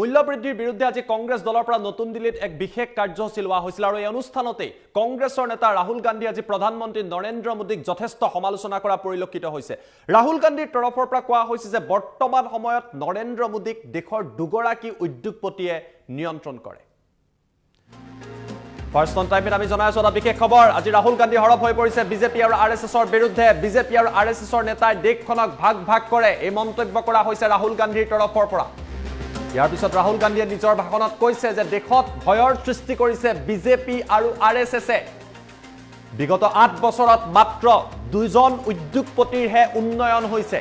মূল্য বৃদ্ধিৰ বিৰুদ্ধে আজি কংগ্ৰেছ দলৰ পৰা নতুন দিল্লীত এক বিশেষ কাৰ্যসূচী লোৱা হৈছিল আৰু এই অনুষ্ঠানতে কংগ্ৰেছৰ নেতা ৰাহুল গান্ধী আজি প্ৰধানমন্ত্ৰী নৰেন্দ্ৰ মোদীক যথেষ্ট সমালোচনা কৰা পৰিলক্ষিত হৈছে। ৰাহুল গান্ধীৰ তৰফৰ পৰা কোৱা হৈছে যে বৰ্তমান সময়ত নৰেন্দ্ৰ মোদীক দেশৰ দুগৰাকী উদ্যোগপতিয়ে নিয়ন্ত্ৰণ কৰে। ফাৰ্ষ্ট অন টাইমত আমি জনাই আছো এটা বিশেষ খবৰ। আজি ৰাহুল গান্ধী হৰপ হৈ পৰিছে বিজেপি আৰু আৰএছএছৰ বিৰুদ্ধে। বিজেপি আৰু আৰএছএছৰ নেতাই দেশখনক ভাগ ভাগ কৰে এই মন্তব্য কৰা হৈছে ৰাহুল গান্ধীৰ তৰফৰ পৰা। ইয়াৰ পিছত ৰাহুল গান্ধীয়ে নিজৰ ভাষণত কৈছে যে দেশত ভয়ৰ সৃষ্টি কৰিছে বিজেপি আৰু আৰএছএছে। বিগত ৮ বছৰত মাত্ৰ ২জন উদ্যোগপতিৰহে উন্নয়ন হৈছে।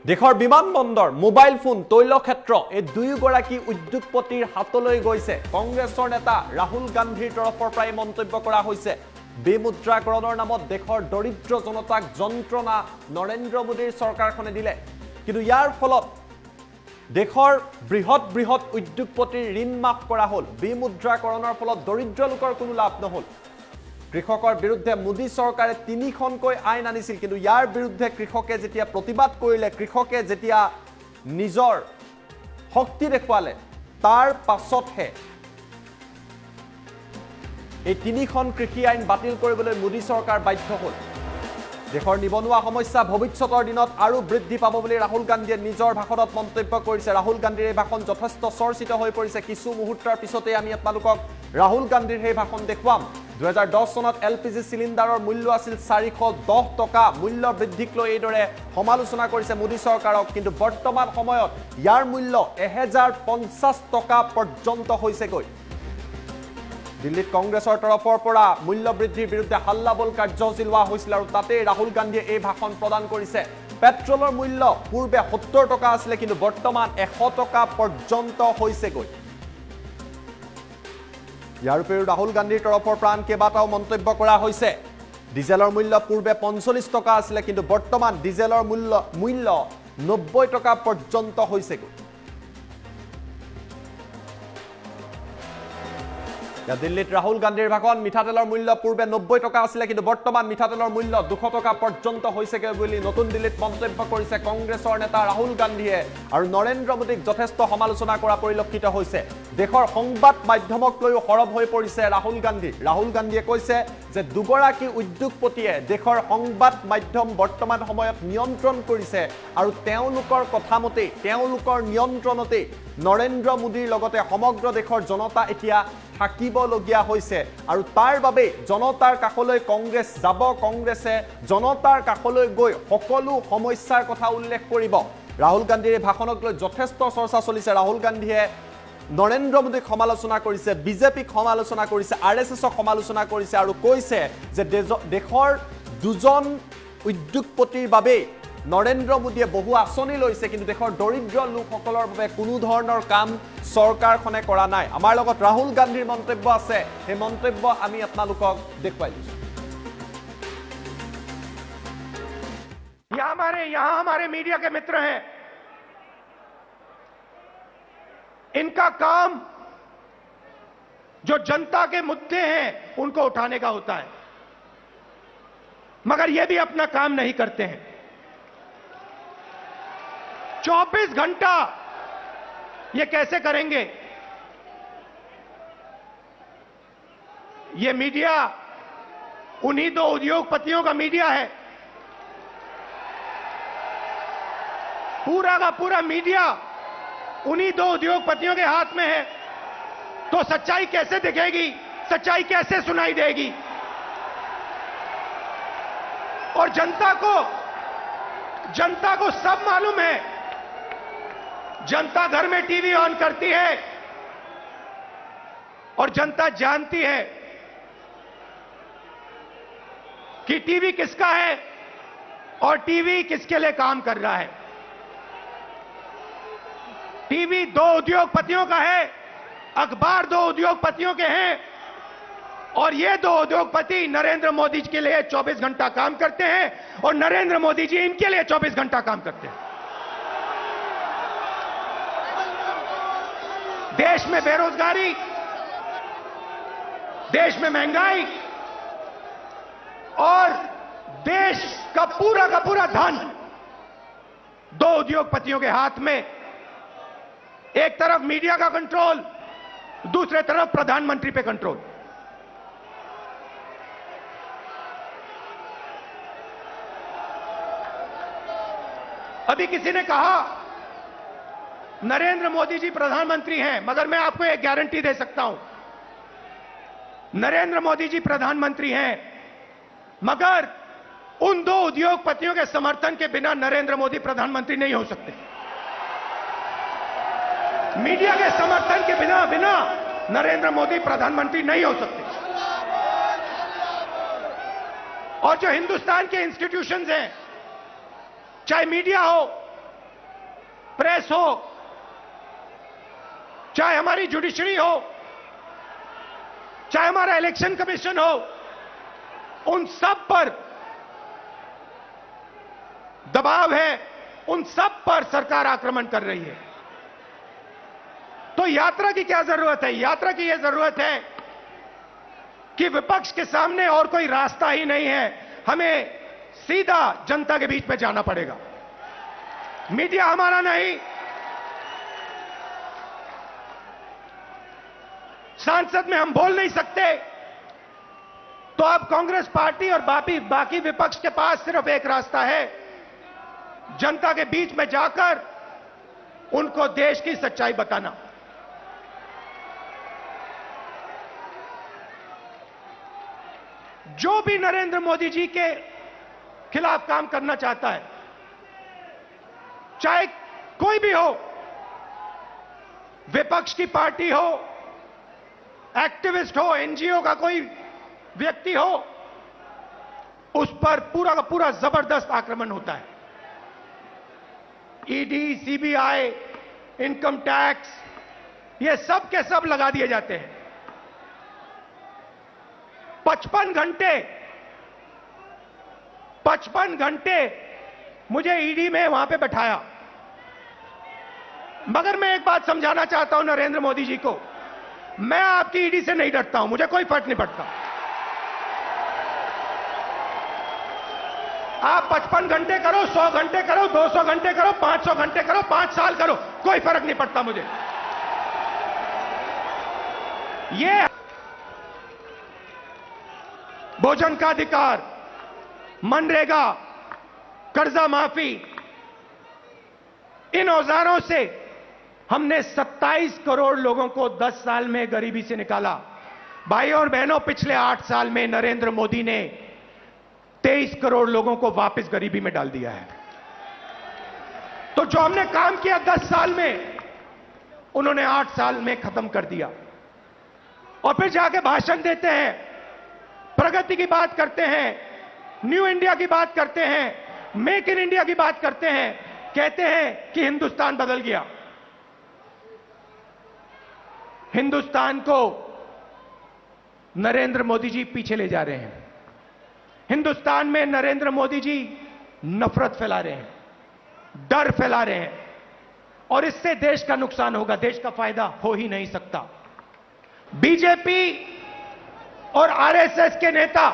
দেশৰ বিমানবন্দৰ, মোবাইল ফোন, তৈল ক্ষেত্ৰ এই দুয়োগৰাকী উদ্যোগপতিৰ হাতলৈ গৈছে। কংগ্ৰেছৰ নেতা ৰাহুল গান্ধীৰ তৰফৰ পৰা এই মন্তব্য কৰা হৈছে। বিমুদ্ৰাকৰণৰ নামত দেশৰ দৰিদ্ৰ জনতাক যন্ত্ৰণা নৰেন্দ্ৰ মোদীৰ চৰকাৰখনে দিলে, কিন্তু ইয়াৰ ফলত দেশৰ বৃহৎ বৃহৎ উদ্যোগপতিৰ ঋণ মাফ কৰা হ'ল। বিমুদ্ৰাকৰণৰ ফলত দৰিদ্ৰ লোকৰ কোনো লাভ নহ'ল। কৃষকৰ বিৰুদ্ধে মোদী চৰকাৰে ৩খনকৈ আইন আনিছিল, কিন্তু ইয়াৰ বিৰুদ্ধে কৃষকে যেতিয়া প্ৰতিবাদ কৰিলে, কৃষকে যেতিয়া নিজৰ শক্তি দেখুৱালে, তাৰ পাছতহে এই ৩খন কৃষি আইন বাতিল কৰিবলৈ মোদী চৰকাৰ বাধ্য হ'ল। দেশৰ নিবনুৱা সমস্যা ভৱিষ্যতৰ দিনত আৰু বৃদ্ধি পাব বুলি ৰাহুল গান্ধীয়ে নিজৰ ভাষণত মন্তব্য কৰিছে। ৰাহুল গান্ধীৰ এই ভাষণ যথেষ্ট চৰ্চিত হৈ পৰিছে। কিছু মুহূৰ্তৰ পিছতে আমি আপোনালোকক ৰাহুল গান্ধীৰ সেই ভাষণ দেখুৱাম। ২০১০ চনত LPG চিলিণ্ডাৰৰ মূল্য আছিল ৪১০ টকা। মূল্য বৃদ্ধিক লৈ এইদৰে সমালোচনা কৰিছে মোদী চৰকাৰক, কিন্তু বৰ্তমান সময়ত ইয়াৰ মূল্য ১০৫০ টকা পৰ্যন্ত হৈছেগৈ। দিল্লীত কংগ্ৰেছৰ তৰফৰ পৰা মূল্য বৃদ্ধিৰ বিৰুদ্ধে হাল্লাবল কাৰ্যসূচী লোৱা হৈছিল আৰু তাতেই ৰাহুল গান্ধীয়ে এই ভাষণ প্ৰদান কৰিছে। পেট্ৰলৰ মূল্য পূৰ্বে ৭০ টকা আছিলে, কিন্তু বৰ্তমান ১০০ টকা পৰ্যন্ত হৈছেগৈ। ইয়াৰ উপৰিও ৰাহুল গান্ধীৰ তৰফৰ পৰা কেইবাটাও মন্তব্য কৰা হৈছে। ডিজেলৰ মূল্য পূৰ্বে ৪৫ টকা আছিলে, কিন্তু বৰ্তমান ডিজেলৰ মূল্য ৯০ টকা পৰ্যন্ত হৈছেগৈ। দিল্লীত ৰাহুল গান্ধীৰ ভাষণ। মিঠাতেলৰ মূল্য পূৰ্বে ৯০ টকা আছিলে, কিন্তু বৰ্তমান মিঠাতেলৰ মূল্য ২০০ টকা পৰ্যন্ত হৈছেগৈ বুলি নতুন দিল্লীত মন্তব্য কৰিছে কংগ্ৰেছৰ নেতা ৰাহুল গান্ধীয়ে আৰু নৰেন্দ্ৰ মোদীক যথেষ্ট সমালোচনা কৰা পৰিলক্ষিত হৈছে। দেশৰ সংবাদ মাধ্যমক লৈও সৰব হৈ পৰিছে ৰাহুল গান্ধী। ৰাহুল গান্ধীয়ে কৈছে যে দুগৰাকী উদ্যোগপতিয়ে দেশৰ সংবাদ মাধ্যম বৰ্তমান সময়ত নিয়ন্ত্ৰণ কৰিছে আৰু তেওঁলোকৰ কথামতেই, তেওঁলোকৰ নিয়ন্ত্ৰণতেই নৰেন্দ্ৰ মোদীৰ লগতে সমগ্ৰ দেশৰ জনতা এতিয়া থাকিবলগীয়া হৈছে আৰু তাৰ বাবে জনতাৰ কাষলৈ কংগ্ৰেছ যাব। কংগ্ৰেছে জনতাৰ কাষলৈ গৈ সকলো সমস্যাৰ কথা উল্লেখ কৰিব। ৰাহুল গান্ধীৰ ভাষণক লৈ যথেষ্ট চৰ্চা চলিছে। ৰাহুল গান্ধীয়ে নৰেন্দ্ৰ মোদীক সমালোচনা কৰিছে, বিজেপিক সমালোচনা কৰিছে, আৰএছএছক সমালোচনা কৰিছে আৰু কৈছে যে দেশৰ ২জন উদ্যোগপতিৰ বাবেই নৰেন্দ্ৰ মোদীয়ে বহু আঁচনি লৈছে, কিন্তু দেশৰ দৰিদ্ৰ লোকসকলৰ বাবে কোনো ধৰণৰ কাম চৰকাৰখনে কৰা নাই। আমাৰ লগত ৰাহুল গান্ধীৰ মন্তব্য আছে, সেই মন্তব্য আমি আপোনালোকক দেখুৱাই দিছোঁ। यहाँ हमारे मीडिया के मित्र हैं, इनका काम जो जनता के मुद्दे हैं उनको उठाने का होता है, मगर ये भी अपना काम नहीं करते हैं। 24 घंटा ये कैसे करेंगे? ये मीडिया उन्हीं दो उद्योगपतियों का मीडिया है। पूरा का पूरा मीडिया उन्हीं दो उद्योगपतियों के हाथ में है, तो सच्चाई कैसे दिखेगी? सच्चाई कैसे सुनाई देगी? और जनता को सब मालूम है। जनता घर में टीवी ऑन करती है और जनता जानती है कि टीवी किसका है और टीवी किसके लिए काम कर रहा है। टीवी दो उद्योगपतियों का है, अखबार दो उद्योगपतियों के हैं और ये दो उद्योगपति नरेंद्र मोदी जी के लिए 24 घंटा काम करते हैं और नरेंद्र मोदी जी इनके लिए 24 घंटा काम करते हैं। देश में बेरोजगारी, देश में महंगाई और देश का पूरा धन दो उद्योगपतियों के हाथ में एक तरफ मीडिया का कंट्रोल, दूसरे तरफ प्रधानमंत्री पे कंट्रोल। अभी किसी ने कहा नरेंद्र मोदी जी प्रधानमंत्री हैं, मगर मैं आपको एक गारंटी दे सकता हूं, नरेंद्र मोदी जी प्रधानमंत्री हैं, मगर उन दो उद्योगपतियों के समर्थन के बिना नरेंद्र मोदी प्रधानमंत्री नहीं हो सकते। मीडिया के समर्थन के बिना नरेंद्र मोदी प्रधानमंत्री नहीं हो सकते। और जो हिंदुस्तान के इंस्टीट्यूशंस हैं, चाहे मीडिया हो, प्रेस हो, चाहे हमारी जुडिशरी हो, चाहे हमारा इलेक्शन कमीशन हो, उन सब पर दबाव है, उन सब पर सरकार आक्रमण कर रही है। तो यात्रा की क्या जरूरत है? यात्रा की यह जरूरत है कि विपक्ष के सामने और कोई रास्ता ही नहीं है, हमें सीधा जनता के बीच में जाना पड़ेगा। मीडिया हमारा नहीं, सांसद में हम बोल नहीं सकते, तो अब कांग्रेस पार्टी और बाकी विपक्ष के पास सिर्फ एक रास्ता है, जनता के बीच में जाकर उनको देश की सच्चाई बताना। जो भी नरेंद्र मोदी जी के खिलाफ काम करना चाहता है, चाहे कोई भी हो, विपक्ष की पार्टी हो, एक्टिविस्ट हो, एनजीओ का कोई व्यक्ति हो, उस पर पूरा का पूरा जबरदस्त आक्रमण होता है। ईडी, सीबीआई, इनकम टैक्स, ये सब के सब लगा दिए जाते हैं। 55 घंटे मुझे ईडी में वहां पे बैठाया। मगर मैं एक बात समझाना चाहता हूं नरेंद्र मोदी जी को, मैं आपकी ईडी से नहीं डरता हूं, मुझे कोई फर्क नहीं पड़ता। आप 55 घंटे करो, 100 घंटे करो, 200 घंटे करो, 500 घंटे करो, 5 साल करो, कोई फर्क नहीं पड़ता मुझे। ये भोजन का अधिकार, मनरेगा, कर्जा माफी, इन औजारों से हमने 27 करोड़ लोगों को 10 साल में गरीबी से निकाला। भाइयों और बहनों, पिछले 8 साल में नरेंद्र मोदी ने 23 करोड़ लोगों को वापस गरीबी में डाल दिया है। तो जो हमने काम किया 10 साल में, उन्होंने 8 साल में खत्म कर दिया। और फिर जाके भाषण देते हैं, प्रगति की बात करते हैं, न्यू इंडिया की बात करते हैं, मेक इन इंडिया की बात करते हैं, कहते हैं कि हिंदुस्तान बदल गया। हिंदुस्तान को नरेंद्र मोदी जी पीछे ले जा रहे हैं। हिंदुस्तान में नरेंद्र मोदी जी नफरत फैला रहे हैं, डर फैला रहे हैं, और इससे देश का नुकसान होगा, देश का फायदा हो ही नहीं सकता। बीजेपी और आरएसएस के नेता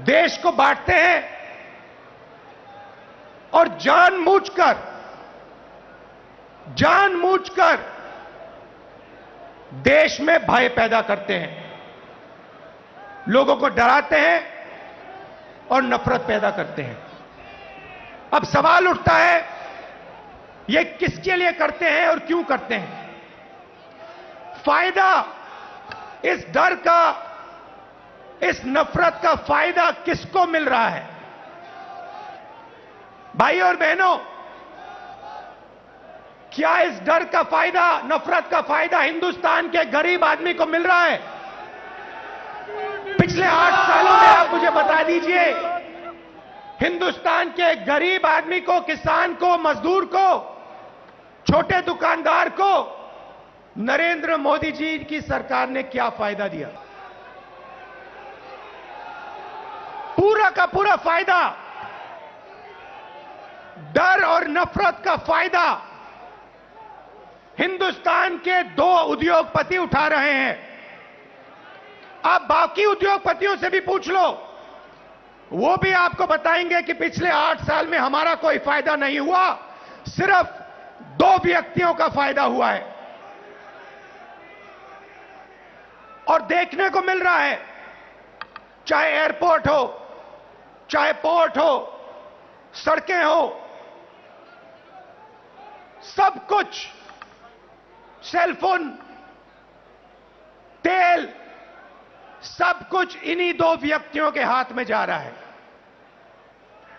देश को बांटते हैं और जानबूझकर देश में भय पैदा करते हैं, लोगों को डराते हैं और नफरत पैदा करते हैं। अब सवाल उठता है, ये किसके लिए करते हैं और क्यों करते हैं? फायदा, इस डर का, इस नफरत का फायदा किसको मिल रहा है? भाइयों और बहनों, क्या इस डर का फायदा, नफरत का फायदा हिंदुस्तान के गरीब आदमी को मिल रहा है? पिछले 8 सालों में आप मुझे बता दीजिए, हिंदुस्तान के गरीब आदमी को, किसान को, मजदूर को, छोटे दुकानदार को नरेंद्र मोदी जी की सरकार ने क्या फायदा दिया? पूरा का पूरा फायदा, डर और नफरत का फायदा हिंदुस्तान के 2 उद्योगपति उठा रहे हैं। आप बाकी उद्योगपतियों से भी पूछ लो, वो भी आपको बताएंगे कि पिछले 8 साल में हमारा कोई फायदा नहीं हुआ, सिर्फ दो व्यक्तियों का फायदा हुआ है और देखने को मिल रहा है, चाहे एयरपोर्ट हो, चाहे पोर्ट हो, सड़कें हो, सब कुछ, सेलफोन, तेल, सब कुछ इन्हीं दो व्यक्तियों के हाथ में जा रहा है।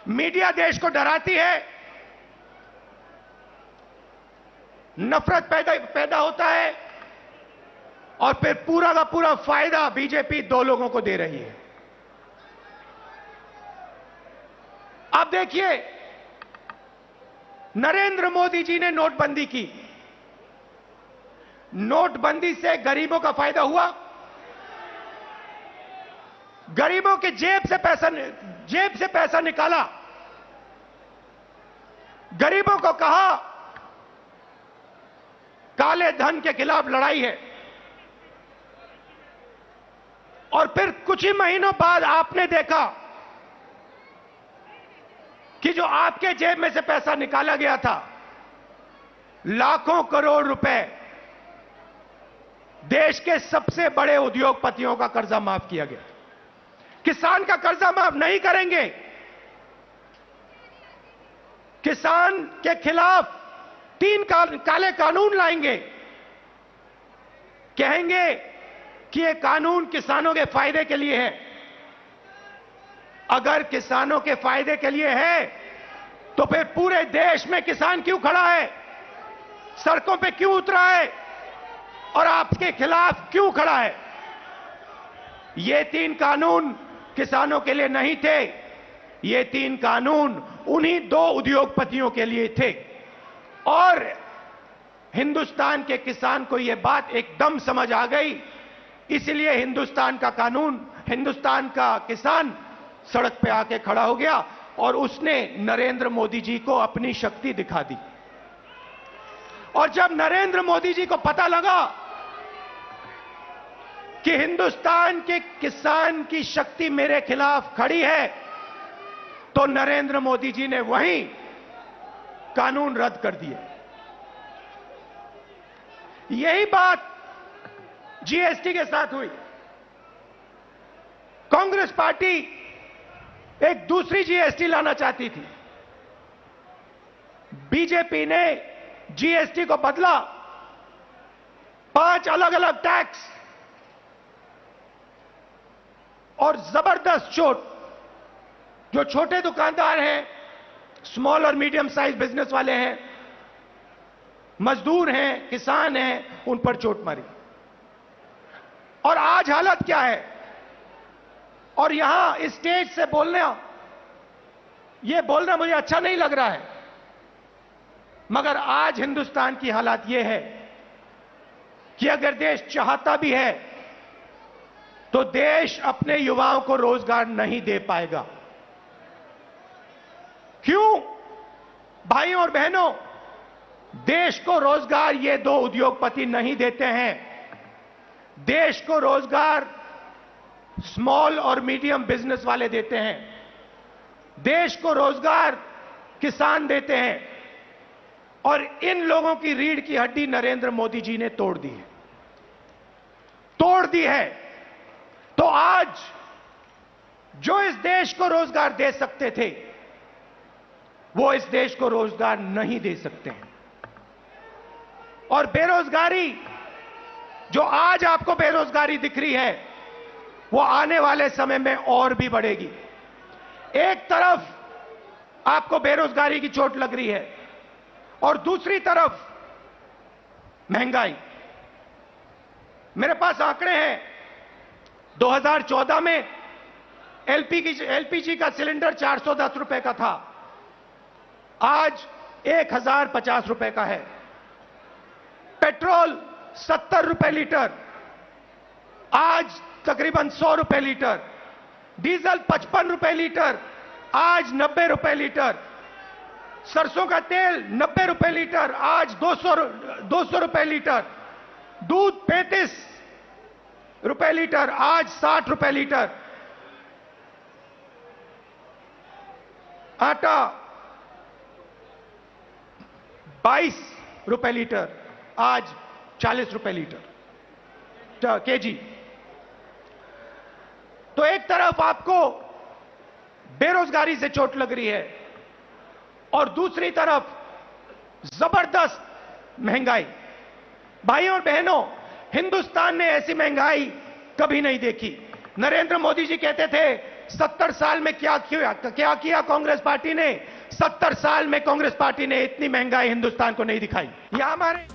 मीडिया देश को डराती है, नफरत पैदा होता है और फिर पूरा का पूरा फायदा बीजेपी दो लोगों को दे रही है। आप देखिए, नरेंद्र मोदी जी ने नोटबंदी की। नोटबंदी से गरीबों का फायदा हुआ, गरीबों के जेब से पैसा निकाला, गरीबों को कहा काले धन के खिलाफ लड़ाई है, और फिर कुछ ही महीनों बाद आपने देखा कि जो आपके जेब में से पैसा निकाला गया था, लाखों करोड़ रुपए देश के सबसे बड़े उद्योगपतियों का कर्जा माफ किया गया। किसान का कर्जा माफ नहीं करेंगे, किसान के खिलाफ 3 काले कानून लाएंगे, कहेंगे कि ये कानून किसानों के फायदे के लिए है। अगर किसानों के फायदे के लिए है तो फिर पूरे देश में किसान क्यों खड़ा है, सड़कों पे क्यों उतरा है और आपके खिलाफ क्यों खड़ा है? ये 3 कानून किसानों के लिए नहीं थे, ये 3 कानून उन्हीं 2 उद्योगपतियों के लिए थे। और हिंदुस्तान के किसान को यह बात एकदम समझ आ गई, इसलिए हिंदुस्तान का कानून, हिंदुस्तान का किसान सड़क पे आके खड़ा हो गया और उसने नरेंद्र मोदी जी को अपनी शक्ति दिखा दी। और जब नरेंद्र मोदी जी को पता लगा कि हिंदुस्तान के किसान की शक्ति मेरे खिलाफ खड़ी है, तो नरेंद्र मोदी जी ने वहीं कानून रद्द कर दिए। यही बात जीएसटी के साथ हुई। कांग्रेस पार्टी एक दूसरी जीएसटी लाना चाहती थी, बीजेपी ने जीएसटी को बदला, 5 अलग अलग टैक्स और जबरदस्त चोट। जो छोटे दुकानदार हैं, स्मॉल और मीडियम साइज बिजनेस वाले हैं, मजदूर हैं, किसान हैं, उन पर चोट मारी। और आज हालत क्या है? और यहां स्टेज से बोलना मुझे अच्छा नहीं लग रहा है, मगर आज हिंदुस्तान की हालत यह है कि अगर देश चाहता भी है तो देश अपने युवाओं को रोजगार नहीं दे पाएगा। क्यों? भाइयों और बहनों, देश को रोजगार ये 2 उद्योगपति नहीं देते हैं। देश को रोजगार स्मॉल और मीडियम बिजनेस वाले देते हैं, देश को रोजगार किसान देते हैं, और इन लोगों की रीढ़ की हड्डी नरेंद्र मोदी जी ने तोड़ दी है। तो आज जो इस देश को रोजगार दे सकते थे, वो इस देश को रोजगार नहीं दे सकते हैं। और बेरोजगारी, जो आज आपको बेरोजगारी दिख रही है, वो आने वाले समय में और भी बढ़ेगी। एक तरफ आपको बेरोजगारी की चोट लग रही है और दूसरी तरफ महंगाई। मेरे पास आंकड़े हैं, 2014 में एलपीजी का सिलेंडर 410 रुपए का था, आज 1050 रुपए का है। पेट्रोल 70 रुपए लीटर, आज तकरीबन 100 रुपए लीटर। डीजल 55 रुपए लीटर, आज 90 रुपए लीटर। सरसों का तेल 90 रुपए लीटर, आज 200 रुपए लीटर। दूध 35 रुपए लीटर, आज 60 रुपए लीटर। आटा 22 रुपए लीटर, आज 40 रुपए लीटर केजी। तो एक तरफ आपको बेरोजगारी से चोट लग रही है और दूसरी तरफ जबरदस्त महंगाई। भाइयों और बहनों, हिंदुस्तान ने ऐसी महंगाई कभी नहीं देखी। नरेंद्र मोदी जी कहते थे 70 साल में क्या किया कांग्रेस पार्टी ने। 70 साल में कांग्रेस पार्टी ने इतनी महंगाई हिंदुस्तान को नहीं दिखाई। यह हमारे